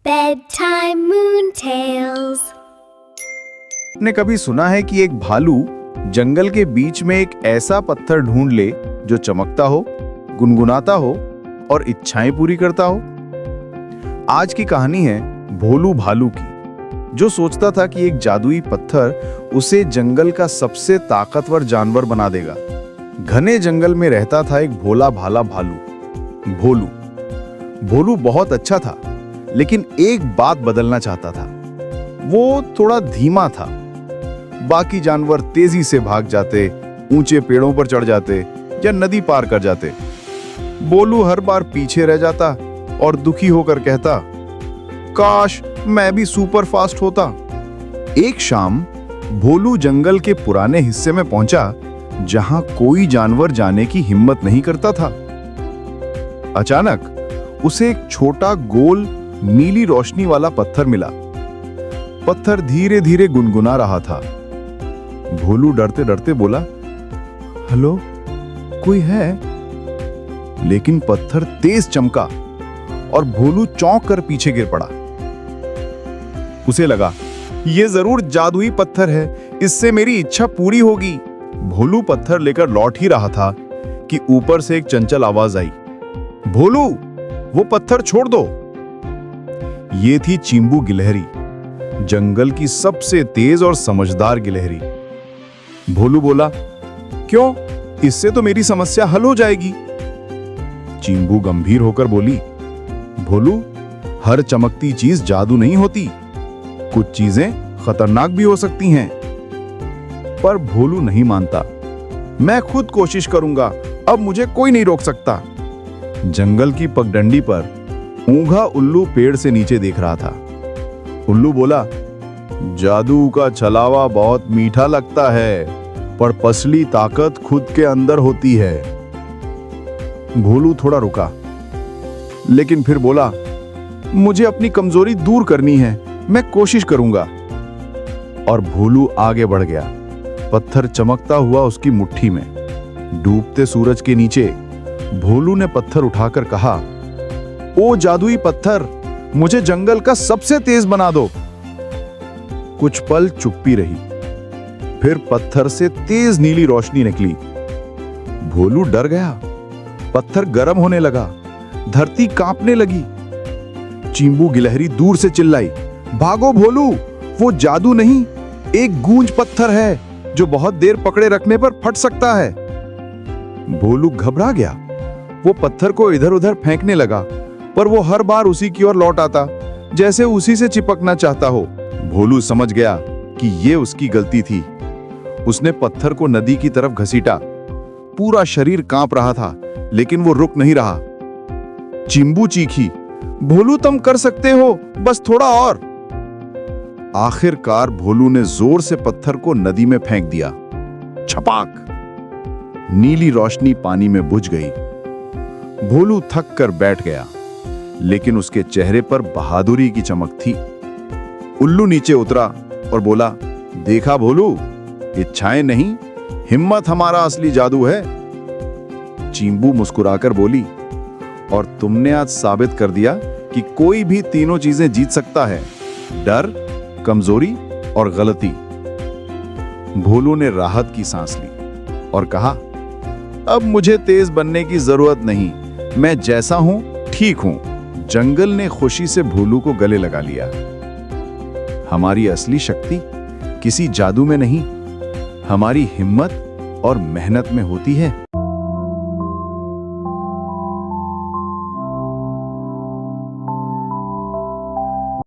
Bedtime Moon Tales। ने कभी सुना है कि एक भालू जंगल के बीच में एक ऐसा पत्थर ढूंढ ले जो चमकता हो, गुनगुनाता हो और इच्छाएं पूरी करता हो। आज की कहानी है भोलू भालू की, जो सोचता था कि एक जादुई पत्थर उसे जंगल का सबसे ताकतवर जानवर बना देगा। घने जंगल में रहता था एक भोला भाला भालू भोलू। भोलू बहुत अच्छा था, लेकिन एक बात बदलना चाहता था। वो थोड़ा धीमा था। बाकी जानवर तेजी से भाग जाते, ऊंचे पेड़ों पर चढ़ जाते या नदी पार कर जाते। भोलू हर बार पीछे रह जाता और दुखी होकर कहता, काश मैं भी सुपर फास्ट होता। एक शाम भोलू जंगल के पुराने हिस्से में पहुंचा, जहां कोई जानवर जाने की हिम्मत नहीं करता था। अचानक उसे एक छोटा गोल नीली रोशनी वाला पत्थर मिला। पत्थर धीरे धीरे गुनगुना रहा था। भोलू डरते डरते बोला, हेलो, कोई है? लेकिन पत्थर तेज चमका और भोलू चौंक कर पीछे गिर पड़ा। उसे लगा, यह जरूर जादुई पत्थर है, इससे मेरी इच्छा पूरी होगी। भोलू पत्थर लेकर लौट ही रहा था कि ऊपर से एक चंचल आवाज आई, भोलू, वो पत्थर छोड़ दो। ये थी चिंबू गिलहरी, जंगल की सबसे तेज और समझदार गिलहरी। भोलू बोला, क्यों? इससे तो मेरी समस्या हल हो जाएगी। चिंबू गंभीर होकर बोली, भोलू, हर चमकती चीज जादू नहीं होती, कुछ चीजें खतरनाक भी हो सकती हैं। पर भोलू नहीं मानता। मैं खुद कोशिश करूंगा, अब मुझे कोई नहीं रोक सकता। जंगल की पगडंडी पर ऊंघा उल्लू पेड़ से नीचे देख रहा था। उल्लू बोला, जादू का छलावा बहुत मीठा लगता है, पर असली ताकत खुद के अंदर होती है। भोलू थोड़ा रुका, लेकिन फिर बोला, मुझे अपनी कमजोरी दूर करनी है, मैं कोशिश करूंगा। और भोलू आगे बढ़ गया, पत्थर चमकता हुआ उसकी मुट्ठी में। डूबते सूरज के नीचे भोलू ने पत्थर उठाकर कहा, ओ जादुई पत्थर, मुझे जंगल का सबसे तेज बना दो। कुछ पल चुप्पी रही, फिर पत्थर से तेज नीली रोशनी निकली। भोलू डर गया। पत्थर गर्म होने लगा, धरती कांपने लगी। चिंबू गिलहरी दूर से चिल्लाई, भागो भोलू, वो जादू नहीं, एक गूंज पत्थर है जो बहुत देर पकड़े रखने पर फट सकता है। भोलू घबरा गया। वो पत्थर को इधर उधर फेंकने लगा, पर वो हर बार उसी की ओर लौट आता, जैसे उसी से चिपकना चाहता हो। भोलू समझ गया कि ये उसकी गलती थी। उसने पत्थर को नदी की तरफ घसीटा। पूरा शरीर कांप रहा था, लेकिन वो रुक नहीं रहा। चिंबू चीखी, भोलू, तुम कर सकते हो, बस थोड़ा और। आखिरकार भोलू ने जोर से पत्थर को नदी में फेंक दिया। छपाक! नीली रोशनी पानी में बुझ गई। भोलू थक कर बैठ गया, लेकिन उसके चेहरे पर बहादुरी की चमक थी। उल्लू नीचे उतरा और बोला, देखा भोलू, इच्छाएं नहीं, हिम्मत हमारा असली जादू है। चिंबू मुस्कुराकर बोली, और तुमने आज साबित कर दिया कि कोई भी तीनों चीजें जीत सकता है, डर, कमजोरी और गलती। भोलू ने राहत की सांस ली और कहा, अब मुझे तेज बनने की जरूरत नहीं, मैं जैसा हूं ठीक हूं। जंगल ने खुशी से भोलू को गले लगा लिया। हमारी असली शक्ति किसी जादू में नहीं, हमारी हिम्मत और मेहनत में होती है।